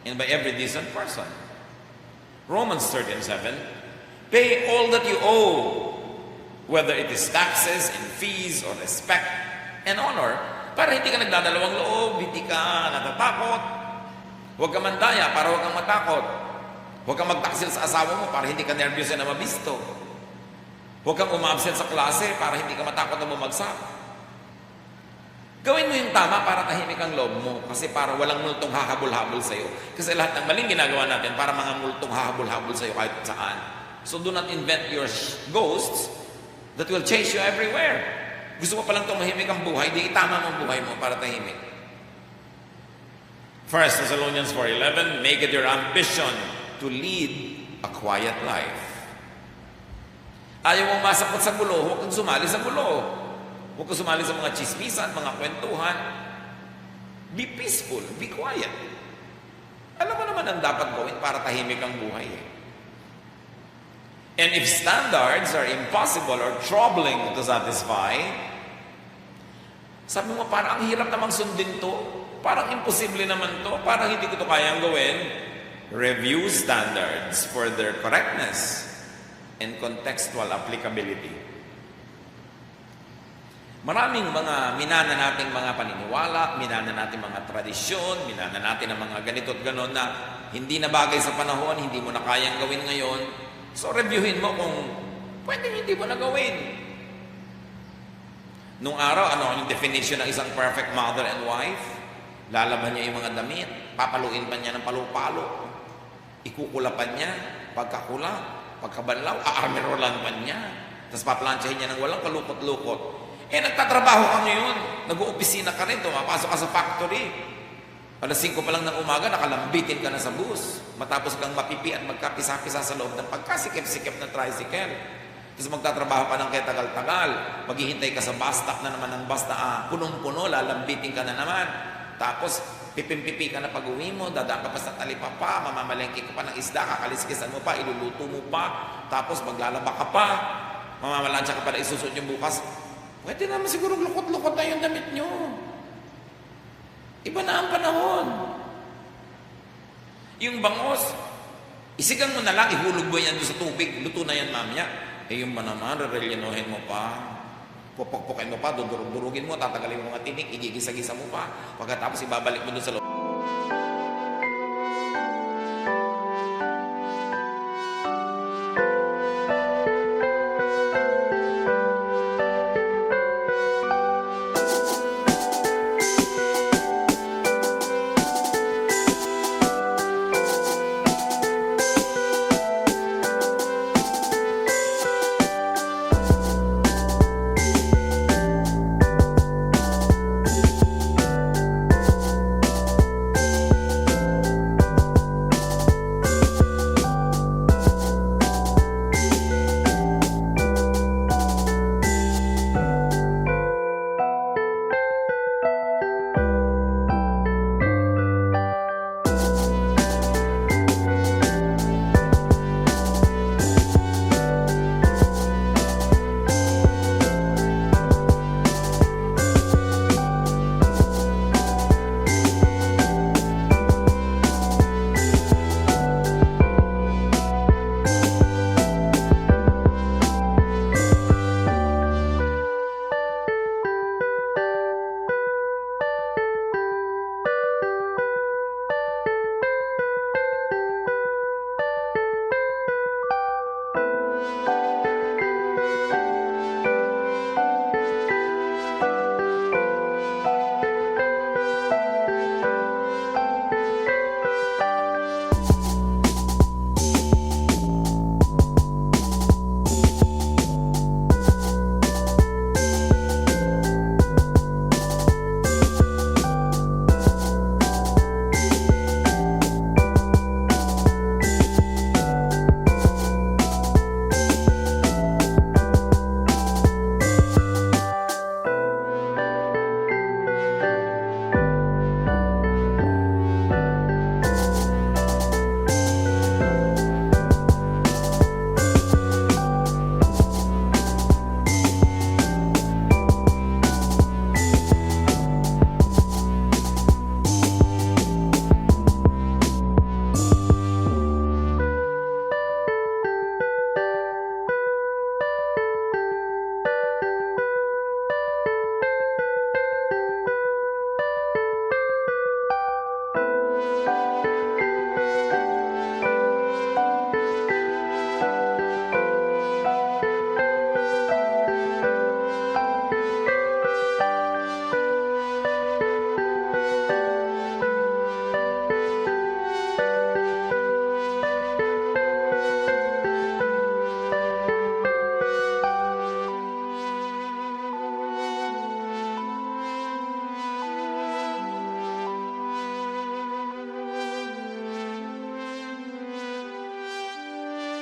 and by every decent person. Romans 13:7, pay all that you owe, whether it is taxes and fees or respect and honor, para hindi ka nagdadalawang loob, hindi ka natatakot. Huwag ka mandaya para huwag kang matakot. Huwag kang magtaksil sa asawa mo para hindi ka nervyos na mabisto. Huwag kang umabsent sa klase para hindi ka matakot na bumagsak. Gawin mo yung tama para tahimik ang loob mo, kasi para walang multong hahabol-habol sa'yo. Kasi lahat ng maling ginagawa natin para mga multong hahabol-habol sa'yo kahit saan. So do not invent your ghosts that will chase you everywhere. Gusto mo palang tumahimik ang buhay, di itama mo ang buhay mo para tahimik. 1 Thessalonians 4:11, make it your ambition to lead a quiet life. Ayaw mong masakot sa gulo, huwag kang sumali sa gulo. Huwag kang sumali sa mga chismisan, mga kwentuhan. Be peaceful, be quiet. Alam mo naman ang dapat gawin para tahimik ang buhay. And if standards are impossible or troubling to satisfy, sabi mo, parang ang hirap namang sundin to, parang imposible naman to, parang hindi ko to kayang gawin, review standards for their correctness and contextual applicability. Maraming mga minana nating mga paniniwala, minana nating mga tradisyon, minana natin ang mga ganito at ganon na hindi na bagay sa panahon, hindi mo na kayang gawin ngayon. So reviewin mo kung pwede hindi mo na gawin. Nung araw, ano yung definition ng isang perfect mother and wife? Lalaban niya yung mga damit, papaluin pa niya ng palu-palo, ikukulapan niya, pagkakula, pagkabanlaw, aarmerolan pa niya, tapos paplansyahin niya ng walang kalukot-lukot. Nagtatrabaho ka ngayon, nag-uopisina ka rin, tumapasok ka sa factory. Alas 5 pa lang ng umaga, nakalambitin ka na sa bus. Matapos kang mapipi at magkapisa-pisa sa loob ng pagkasikip-sikip ng tricycle. Tapos magtatrabaho ka ng kaya tagal-tagal. Maghihintay ka sa bus stop na naman ng bus na punong-puno, lalambitin ka na naman. Tapos pipimpipi ka na pag-uwi mo, dadaan ka pa sa talipapa, mamamalengke ka pa ng isda, kakaliskisan mo pa, iluluto mo pa, tapos maglalaba ka pa, mamamalansya ka pa na isusot yung bukas. Pwede naman siguro lukot-lukot na yung damit nyo. Iba na ang panahon. Yung bangos, isigan mo na lang, ihulog mo yan doon sa tubig, luto na yan mamaya. Yung ba naman, rerelyanohin mo pa, pupukpukin mo pa, durug-durugin mo, tatagalin mo mga tinik, igigisa-gisa mo pa. Pagkatapos ibabalik mo doon sa loob.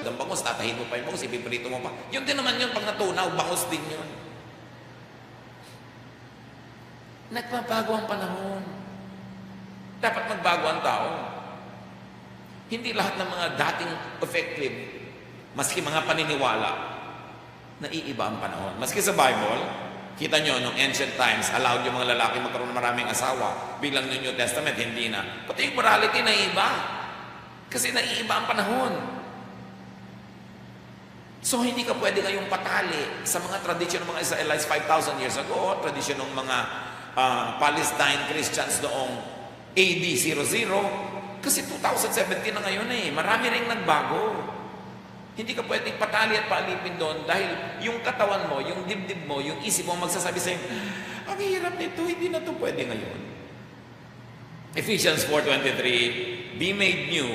ng bangus, tatahin mo pa yung bangus, ipiprito mo pa. Yun din naman yun, pag natunaw, bangus din yun. Nagbabago ang panahon. Dapat magbago ang tao. Hindi lahat ng mga dating effective, maski mga paniniwala, naiiba ang panahon. Maski sa Bible, kita nyo, nung ancient times, allowed yung mga lalaki magkaroon ng maraming asawa. Biglang yung New Testament, hindi na. Pati yung morality, naiiba. Kasi naiiba ang panahon. So, hindi ka pwede ngayong patali sa mga tradisyon ng mga Israelites 5,000 years ago, tradisyon ng mga Palestine Christians noong AD 00. Kasi 2017 na ngayon eh. Marami ring nagbago. Hindi ka pwedeng patali at paalipin doon dahil yung katawan mo, yung dibdib mo, yung isip mo magsasabi sa'yo, ang hirap nito, hindi na ito pwede ngayon. Ephesians 4:23, be made new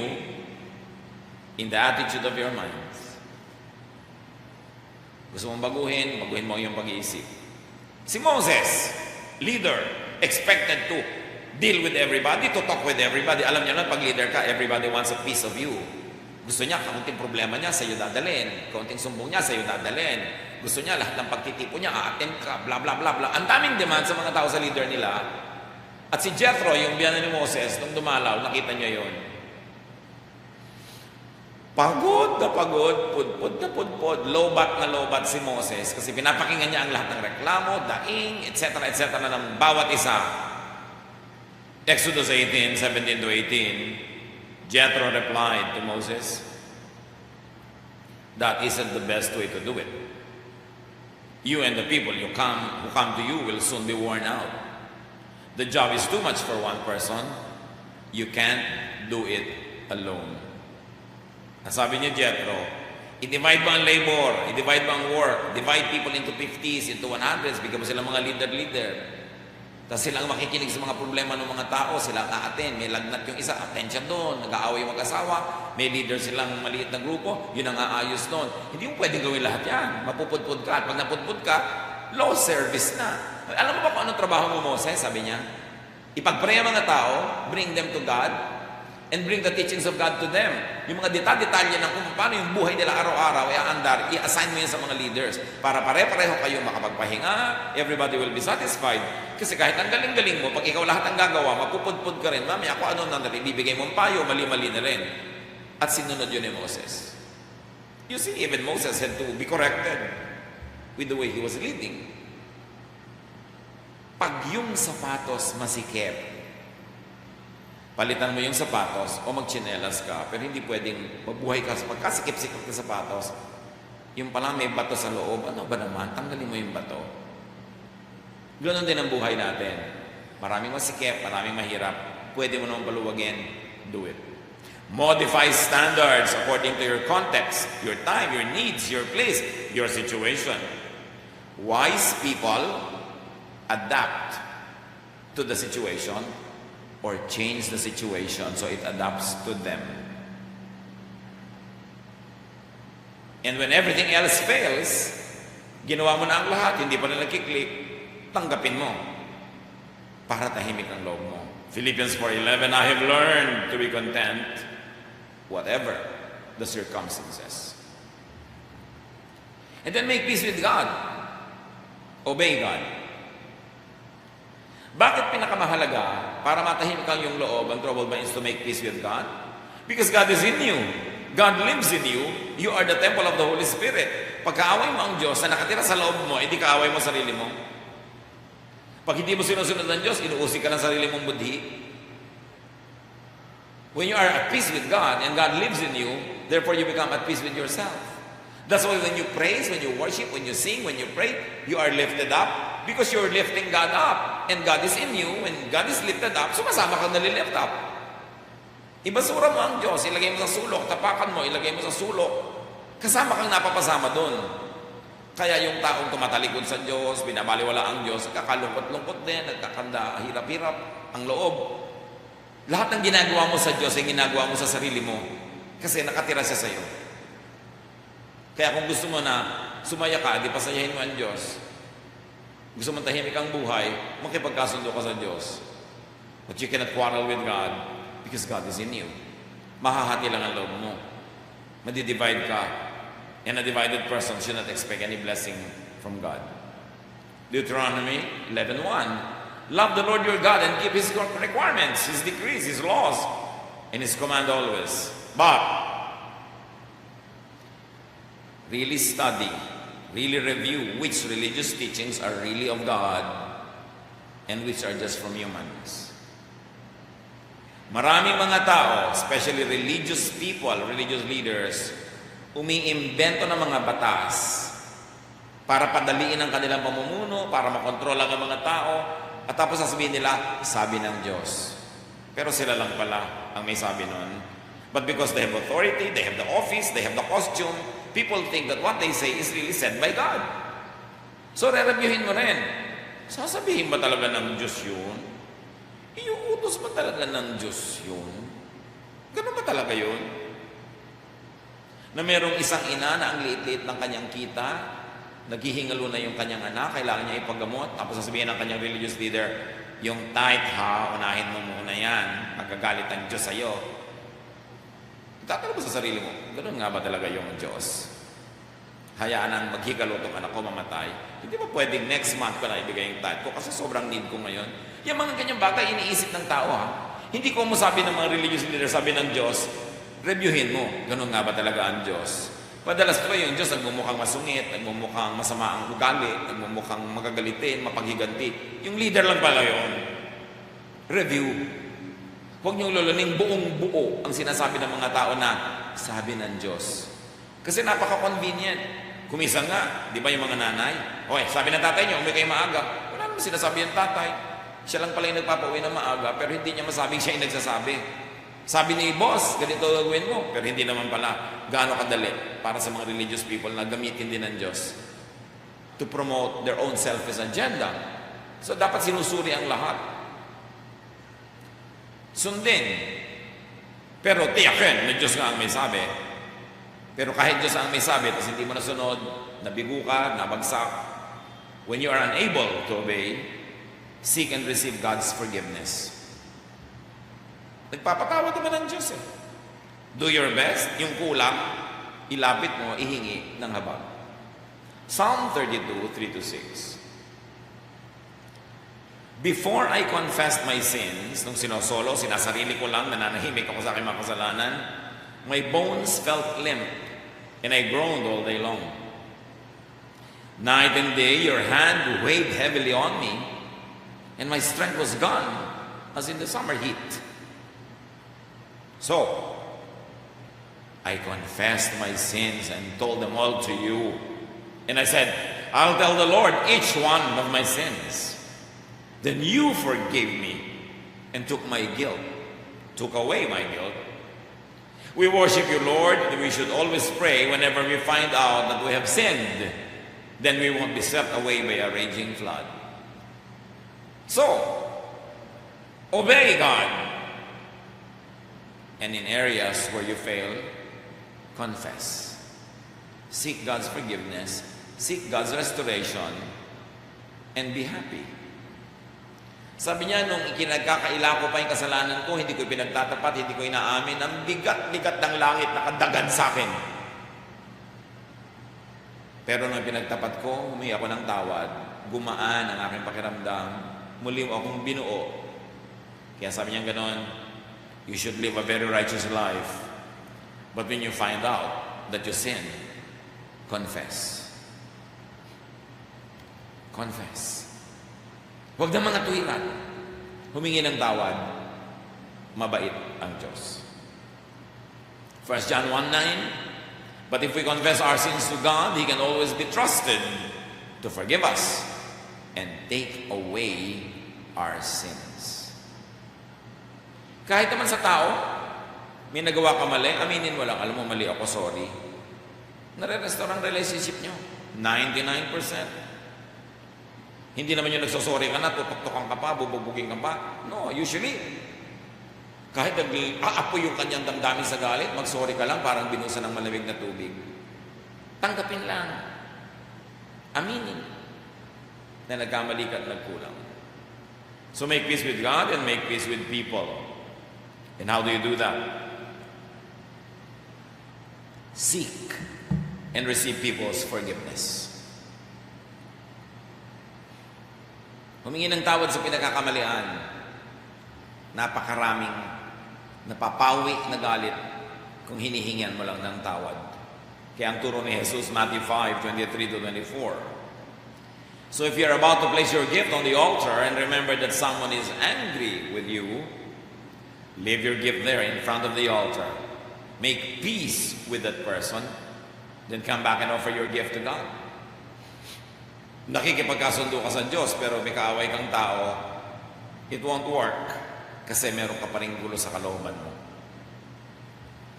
in the attitude of your minds. Gusto mong baguhin mo yung pag-iisip. Si Moses, leader, expected to deal with everybody, to talk with everybody. Alam niyo na, pag leader ka, everybody wants a piece of you. Gusto niya, kaunting problema niya, sa'yo dadalhin. Kaunting sumbong niya, sa'yo dadalhin. Gusto niya, lahat ng pagtitipo niya, a-attend ka, bla bla bla bla. Ang daming demand sa mga tao sa leader nila. At si Jethro, yung biyanan ni Moses, nung dumalaw, nakita niya yon. Pagod na pagod, pudpud na pudpud, lobat na lobat si Moses kasi pinapakinggan niya ang lahat ng reklamo, daing, etc. ng bawat isa. Exodus 18:17-18, Jethro replied to Moses, that isn't the best way to do it. You and the people who come to you will soon be worn out. The job is too much for one person. You can't do it alone. Sabi niya Jethro, i-divide mo ang labor, i-divide mo ang work, divide people into 50s, into 100s, bigyan mo sila mga leader. Tapos silang makikinig sa mga problema ng mga tao, sila ka-attend, may lagnat yung isa, attention doon, nag-aaway yung mag-asawa, may leader silang maliit na grupo, yun ang aayos doon. Hindi mo pwedeng gawin lahat yan, mapupudpud ka, at pag napudpud ka, law service na. Alam mo ba kung anong trabaho mo, Moses? Sabi niya, ipag-pray ang mga tao, bring them to God, and bring the teachings of God to them. Yung mga detalye ng kung paano yung buhay nila araw-araw ay aandar, i-assign mo yan sa mga leaders para pare-pareho kayo makapagpahinga, everybody will be satisfied. Kasi kahit ang galing-galing mo, pag ikaw lahat ang gagawa, mapupudpud ka rin, mamaya kung ano nang ibibigay mong payo, mali-mali na rin. At sinunod yun ni Moses. You see, even Moses had to be corrected with the way he was leading. Pag yung sapatos masikip, palitan mo yung sapatos o magtsinelas ka, pero hindi pwedeng mabuhay ka sa pagkasikip-sikip ng sapatos. Yung pala may bato sa loob, ano ba naman? Tanggalin mo yung bato. Ganon din ang buhay natin. Maraming masikip, maraming mahirap. Pwede mo naman paluwagin, do it. Modify standards according to your context, your time, your needs, your place, your situation. Wise people adapt to the situation or change the situation so it adapts to them. And when everything else fails, ginawa mo na ang lahat, hindi pa na nagkiklik, tanggapin mo para tahimik ang loob mo. Philippians 4:11, I have learned to be content whatever the circumstances. And then make peace with God. Obey God. Bakit pinakamahalaga para matahimik ang iyong loob ang troubled mind is to make peace with God? Because God is in you. God lives in you. You are the temple of the Holy Spirit. Pagkaaway mo ang Diyos na nakatira sa loob mo, hindi kaaway mo sarili mo. Pag hindi mo sinusunod ng Diyos, inuusig ka ng sarili mong budhi. When you are at peace with God and God lives in you, therefore you become at peace with yourself. That's why when you praise, when you worship, when you sing, when you pray, you are lifted up because you're lifting God up. And God is in you. When God is lifted up, sumasama kang nalilift up. Ibasura mo ang Diyos, ilagay mo sa sulok, tapakan mo, ilagay mo sa sulok. Kasama kang napapasama doon. Kaya yung taong tumatalikod sa Diyos, binabaliwala ang Diyos, kakalungkot-lungkot din, nagkakanda, hirap-hirap ang loob. Lahat ng ginagawa mo sa Diyos ay ginagawa mo sa sarili mo. Kasi nakatira siya sa iyo. Kaya kung gusto mo na sumaya ka, di pasayahin mo ang Diyos. Gusto mong tahimik ang buhay, makipagkasundo ka sa Diyos. But you cannot quarrel with God because God is in you. Mahahati lang ang loob mo. Madi-divide ka. And a divided person should not expect any blessing from God. Deuteronomy 11:1. Love the Lord your God and keep His requirements, His decrees, His laws, and His command always. But, really study, really review which religious teachings are really of God and which are just from humans. Maraming mga tao, especially religious people, religious leaders, umiimbento ng mga batas para padaliin ang kanilang pamumuno, para makontrol ang mga tao, at tapos sasabihin nila, sabi ng Diyos. Pero sila lang pala ang may sabi nun. But because they have authority, they have the office, they have the costume, people think that what they say is really said by God. So, re-reviewin mo rin. Sasabihin ba talaga ng Diyos yun? Iuutos ba talaga ng Diyos yun? Ganun ba talaga yun? Na merong isang ina na ang liit-liit ng kanyang kita, naghihingalo na yung kanyang anak, kailangan niya ipaggamot, tapos sasabihin ng kanyang religious leader, yung tithe ha, unahin mo muna yan, magagalit ang Diyos sa'yo. Tatanong mo sa sarili mo, ganun nga ba talaga yung Diyos? Hayaan ang maghigalo itong anak ko mamatay. Hindi ba pwedeng next month ko na ibigay yung tithe ko kasi sobrang need ko ngayon? Yung mga ganyang bagay iniisip ng tao ha. Hindi ko mo sabi ng mga religious leader, sabi ng Diyos, reviewin mo, ganun nga ba talaga ang Diyos? Padalas ko yung Diyos nagmumukhang masungit, nagmumukhang masama ang ugali, nagmumukhang magagalitin, mapaghiganti. Yung leader lang pala yun. Review. Huwag niyong luluning buong buo ang sinasabi ng mga tao na sabi ng Diyos. Kasi napaka-convenient. Kumisan nga, di ba yung mga nanay? Okay, sabi ng tatay niyo, umay kayo maaga. Wala naman sinasabi yung tatay. Siya lang pala yung nagpapauwi na maaga, pero hindi niya masabing siya yung nagsasabi. Sabi ni boss, ganito gagawin mo, pero hindi naman pala gaano kadali para sa mga religious people na gamitin din ng Diyos to promote their own selfish agenda. So dapat sinusuri ang lahat. Sundin. Pero tiyakin, may Diyos nga ang may sabi. Pero kahit Diyos ang may sabi, tapos hindi mo nasunod, nabigo ka, nabagsak, when you are unable to obey, seek and receive God's forgiveness. Nagpapatawad naman ng Diyos eh. Do your best, yung kulang, ilapit mo, ihingi ng habag. Psalm 32, 3-6. Before I confessed my sins, nung sinosolo, sinasarili ko lang, nananahimik ako sa aking mga kasalanan, my bones felt limp, and I groaned all day long. Night and day, your hand weighed heavily on me, and my strength was gone, as in the summer heat. So, I confessed my sins and told them all to you. And I said, I'll tell the Lord each one of my sins. Then you forgave me and took my guilt, took away my guilt. We worship you, Lord, and we should always pray whenever we find out that we have sinned. Then we won't be swept away by a raging flood. So, obey God. And in areas where you fail, confess. Seek God's forgiveness, seek God's restoration, and be happy. Sabi niya, nung ikinagkakaila ko pa yung kasalanan ko, hindi ko pinagtatapat, hindi ko inaamin, ang bigat-bigat ng langit nakadagad sa akin. Pero nung pinagtapat ko, humingi ako ng tawad, gumaan ang aking pakiramdam, muli akong binuo. Kaya sabi niya ganon, you should live a very righteous life. But when you find out that you sin, confess. Confess. Huwag na mga tuwiran. Humingi ng tawad. Mabait ang Diyos. 1 John 1:9. But if we confess our sins to God, He can always be trusted to forgive us and take away our sins. Kahit naman sa tao, may nagawa ka mali, aminin mo lang, alam mo mali ako, sorry. Nare-restore ang relationship nyo. 99%. Hindi naman yung nagsosorry ka na, tutok-tokan ka pa, bububugin ka pa. No, usually, kahit aapoy yung kanyang damdamin sa galit, mag-sorry ka lang, parang binusan ng malamig na tubig. Tanggapin lang. Aminin na nagkamali ka at nagkulang. So make peace with God and make peace with people. And how do you do that? seek and receive people's forgiveness. Humingi ng tawad sa pinagkakamalian. Napakaraming napapawi na galit kung hinihingan mo lang ng tawad. Kaya ang turo ni Jesus, Matthew 5:23-24. So if you're about to place your gift on the altar and remember that someone is angry with you, leave your gift there in front of the altar. Make peace with that person, then come back and offer your gift to God. Nakikipagkasundo ka sa Diyos pero may kaaway kang tao, it won't work kasi meron ka pa rin gulo sa kalooban mo.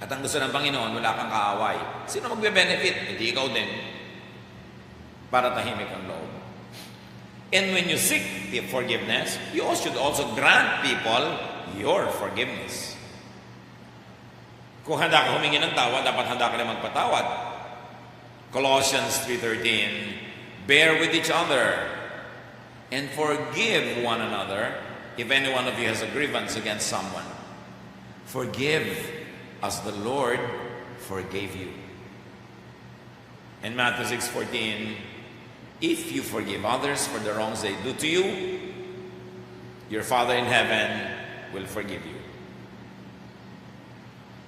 At ang gusto ng Panginoon, wala kang kaaway. Sino magbe-benefit? Hindi ikaw din. Para tahimik ang loob. And when you seek forgiveness, you should also grant people your forgiveness. Kung handa ka humingi ng tawad, dapat handa ka rin magpatawad. Colossians 3:13, bear with each other and forgive one another if any one of you has a grievance against someone. Forgive as the Lord forgave you. In Matthew 6:14, if you forgive others for the wrongs they do to you, your Father in heaven will forgive you.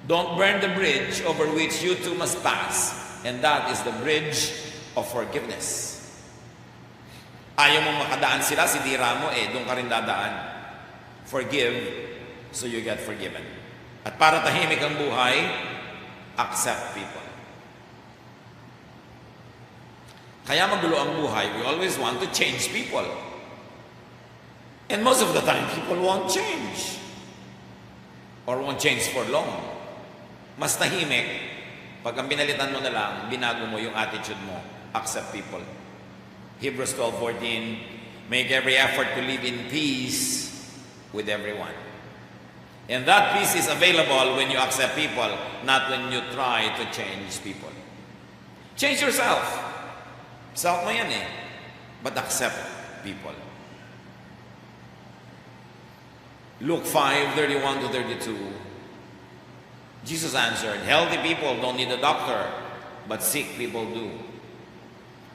Don't burn the bridge over which you two must pass, and that is the bridge of forgiveness. Ayaw mong makadaan sila, sidira mo, doon ka rin dadaan. Forgive so you get forgiven. At para tahimik ang buhay, accept people. Kaya magulo ang buhay, we always want to change people. And most of the time, people won't change. Or won't change for long. Mas tahimik, pag ang binalitan mo na lang, binago mo yung attitude mo, accept people. Hebrews 12:14, make every effort to live in peace with everyone. And that peace is available when you accept people, not when you try to change people. Change yourself. Self mo yan but accept people. Luke 5:31-32, Jesus answered, healthy people don't need a doctor, but sick people do.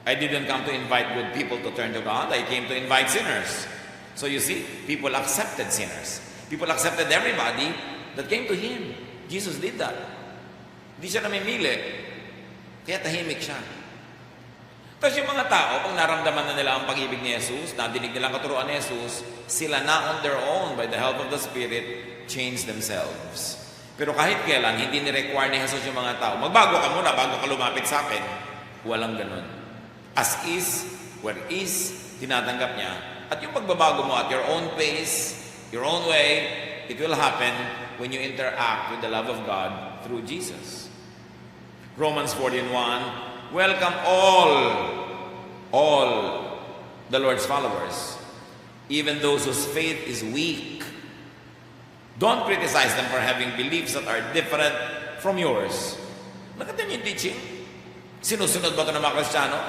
I didn't come to invite good people to turn to God. I came to invite sinners. So you see, people accepted sinners. People accepted everybody that came to Him. Jesus did that. Hindi siya namimili. Kaya tahimik siya. Tapos yung mga tao, pag naramdaman na nila ang pag-ibig ni Jesus, nadinig nila ang katuruan ni Jesus, sila na on their own, by the help of the Spirit, change themselves. Pero kahit kailan, hindi ni-require ni Jesus yung mga tao, magbago ka muna bago ka lumapit sa akin. Walang ganun. As is, where is, tinatanggap niya. At yung pagbabago mo at your own pace, your own way, it will happen when you interact with the love of God through Jesus. Romans 14:1, welcome all the Lord's followers, even those whose faith is weak. Don't criticize them for having beliefs that are different from yours. Nakita niyo yung teaching? Sinusunod ba ito ng mga Kristiyano?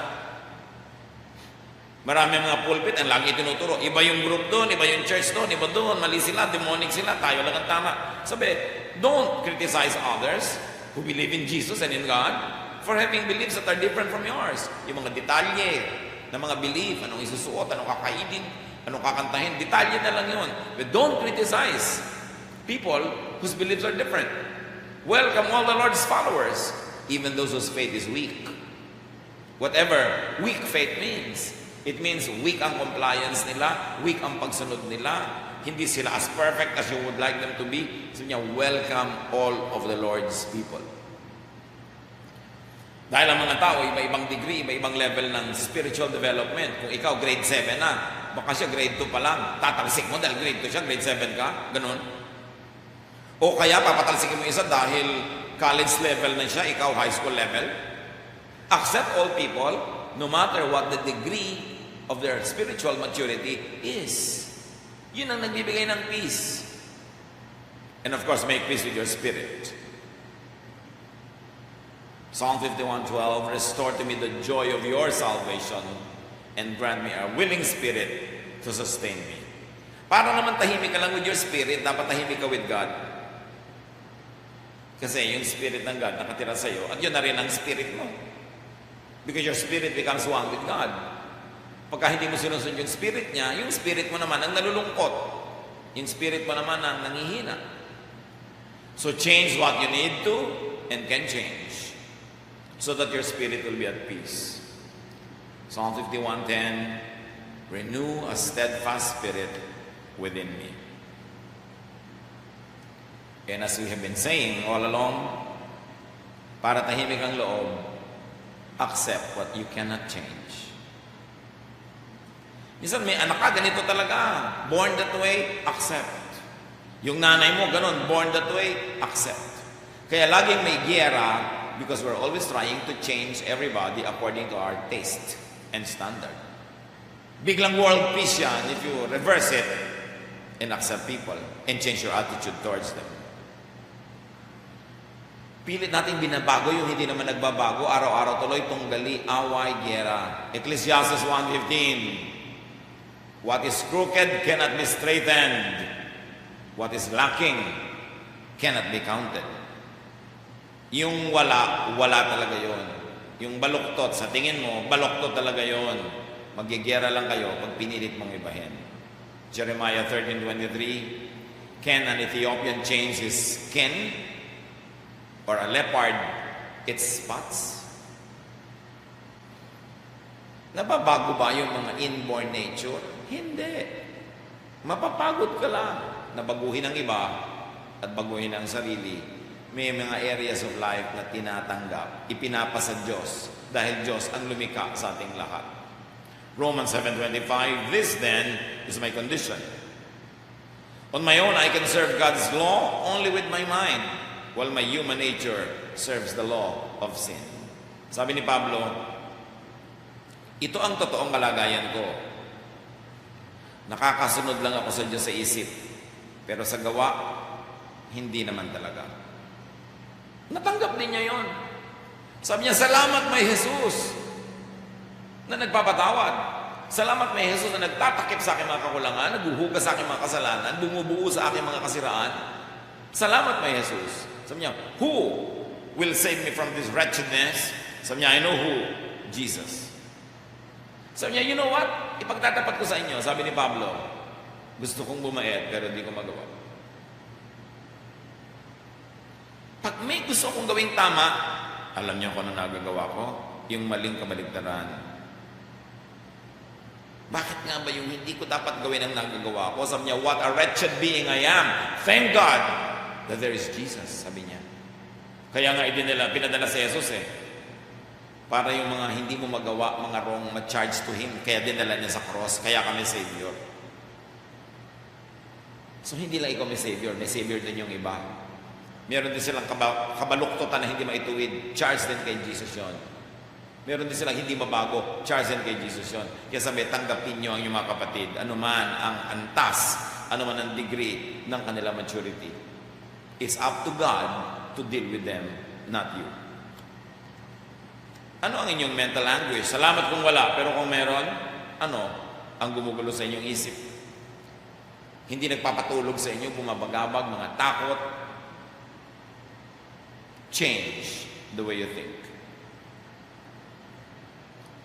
Marami mga pulpit, ang lagi tinuturo. Iba yung group doon, iba yung church doon, iba doon, mali sila, demonic sila, tayo lang ang tama. Sabi, don't criticize others who believe in Jesus and in God for having beliefs that are different from yours. Yung mga detalye ng mga belief, anong isusuot, anong kakainin, anong kakantahin, detalye na lang yun. But don't criticize people whose beliefs are different. Welcome all the Lord's followers, even those whose faith is weak. Whatever weak faith means, it means weak ang compliance nila, weak ang pagsunod nila, hindi sila as perfect as you would like them to be. So niya, welcome all of the Lord's people. Dahil ang mga tao, iba-ibang degree, iba-ibang level ng spiritual development. Kung ikaw grade 7 na, baka siya grade 2 pa lang, tatalsik mo dahil grade 2 siya, grade 7 ka, ganun. O kaya papatalsikin mo isa dahil college level na siya, ikaw high school level. Accept all people, no matter what the degree of their spiritual maturity is. Yun ang nagbibigay ng peace. And of course, make peace with your spirit. Psalm 51:12, restore to me the joy of your salvation and grant me a willing spirit to sustain me. Para naman tahimik ka lang with your spirit, dapat tahimik ka with God. Kasi yung Spirit ng God nakatira sa iyo at yun na rin ang Spirit mo. Because your spirit becomes one with God. Pagka hindi mo sinusunod yung Spirit niya, yung Spirit mo naman ang nalulungkot. Yung Spirit mo naman ang nangihina. So change what you need to and can change so that your spirit will be at peace. Psalm 51:10, renew a steadfast spirit within me. And as we have been saying all along, para tahimik ang loob, accept what you cannot change. Minsan may anak ka, ganito talaga. Born that way, accept. Yung nanay mo, ganun, born that way, accept. Kaya laging may giyera because we're always trying to change everybody according to our taste and standard. Biglang world peace yan if you reverse it and accept people and change your attitude towards them. Pilit natin binabago yung hindi naman nagbabago, araw-araw tuloy, tunggali, away, giyera. Ecclesiastes 1:15, what is crooked cannot be straightened. What is lacking cannot be counted. Yung wala, wala talaga yon. Yung baluktot, sa tingin mo, baluktot talaga yon. Magyegyera lang kayo pag pinilit mong ibahin. Jeremiah 13:23, can an Ethiopian change his skin? Or a leopard its spots? Nababago ba yung mga inborn nature? Hindi. Mapapagod ka lang na baguhin ang iba at baguhin ang sarili. May mga areas of life na tinatanggap, ipinapasa Diyos dahil Diyos ang lumikha sa ating lahat. Romans 7:25, this then is my condition. On my own, I can serve God's law only with my mind, while my human nature serves the law of sin. Sabi ni Pablo, ito ang totoong kalagayan ko. Nakakasunod lang ako sa Diyos sa isip, pero sa gawa, hindi naman talaga. Natanggap din niya yon. Sabi niya, salamat may Jesus na nagpapatawad. Salamat may Jesus na nagtatakip sa aking mga kakulangan, naghuhugas sa aking mga kasalanan, bumubuo sa aking mga kasiraan. Salamat may Jesus. Sabi niya, who will save me from this wretchedness? Sabi niya, I know who. Jesus. Sabi niya, you know what? Ipagtatapat ko sa inyo, sabi ni Pablo, gusto kong bumait pero hindi ko magawa. Pag may gusto kong gawing tama, alam niyo kung ano nagagawa ko? Yung maling kabaligtaran. Bakit nga ba yung hindi ko dapat gawin ang nagagawa ko? Sabi niya, what a wretched being I am. Thank God that there is Jesus, sabi niya. Kaya nga pinadala si Jesus para yung mga hindi mo magawa, mga wrong, ma-charge to Him. Kaya dinala niya sa cross. Kaya kami Savior. So hindi lang ikaw may Savior din yung iba. Meron din silang kabaluktotan na hindi maituwid. Charge din kay Jesus yon. Meron din silang hindi mabago. Charge din kay Jesus yon. Kaya sabi, tanggapin nyo ang inyong mga kapatid. Ano man ang antas, ano man ang degree ng kanila maturity. It's up to God to deal with them, not you. Ano ang inyong mental anguish? Salamat kung wala, pero kung meron, ano ang gumugulo sa inyong isip? Hindi nagpapatulog sa inyo, bumabagabag, mga takot. Change the way you think.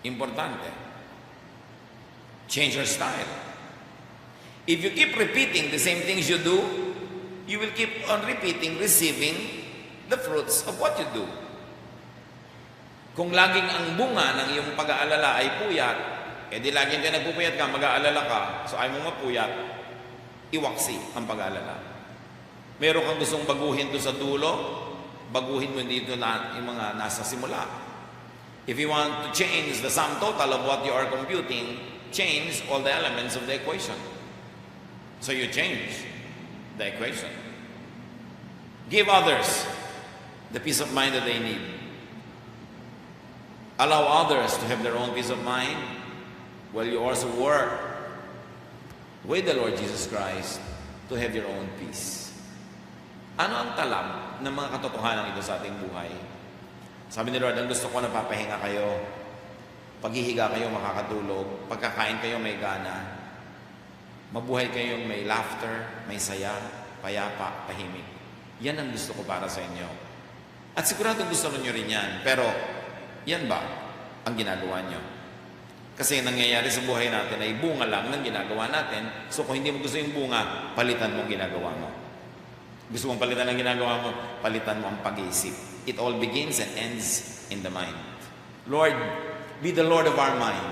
Importante. Change your style. If you keep repeating the same things you do, you will keep on repeating, receiving the fruits of what you do. Kung laging ang bunga ng iyong pag-aalala ay puyat, di laging ka nagpupuyat ka, mag-aalala ka, so ayaw mo mapuyat, iwaksi ang pag-aalala. Meron kang gustong baguhin doon sa dulo, baguhin mo dito na yung mga nasa simula. If you want to change the sum total of what you are computing, change all the elements of the equation. So you change the equation. Give others the peace of mind that they need. Allow others to have their own peace of mind while you also work with the Lord Jesus Christ to have your own peace. Ano ang talab ng mga katotohanan ito sa ating buhay? Sabi ni Lord, ang gusto ko, napapahinga kayo. Paghihiga kayo, makakatulog. Pagkakain kayo, may gana. Mabuhay kayong may laughter, may saya, payapa, tahimik. Yan ang gusto ko para sa inyo. At siguradong gusto nyo rin yan. Pero, yan ba ang ginagawa nyo? Kasi nangyayari sa buhay natin ay bunga lang ng ginagawa natin. So kung hindi mo gusto yung bunga, palitan mo ang ginagawa mo. Gusto mong palitan ang ginagawa mo, palitan mo ang pag-iisip. It all begins and ends in the mind. Lord, be the Lord of our mind.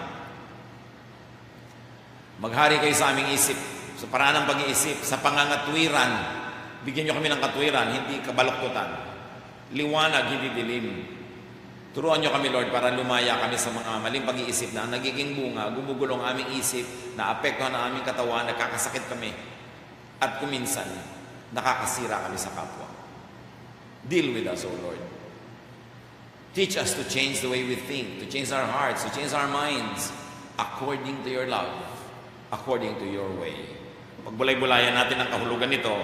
Maghari kayo sa aming isip, sa paraan ng pag-iisip, sa pangangatwiran. Bigyan nyo kami ng katwiran, hindi kabaluktutan. Liwanag, hindi dilim. Turuan nyo kami, Lord, para lumaya kami sa mga maling pag-iisip na nagiging bunga, gumugulong aming isip, naapektuhan ang aming katawan, nakakasakit kami. At kuminsan, nakakasira kami sa kapwa. Deal with us, O Lord. Teach us to change the way we think, to change our hearts, to change our minds, according to your love, according to your way. Pagbulay-bulayan natin ang kahulugan nito,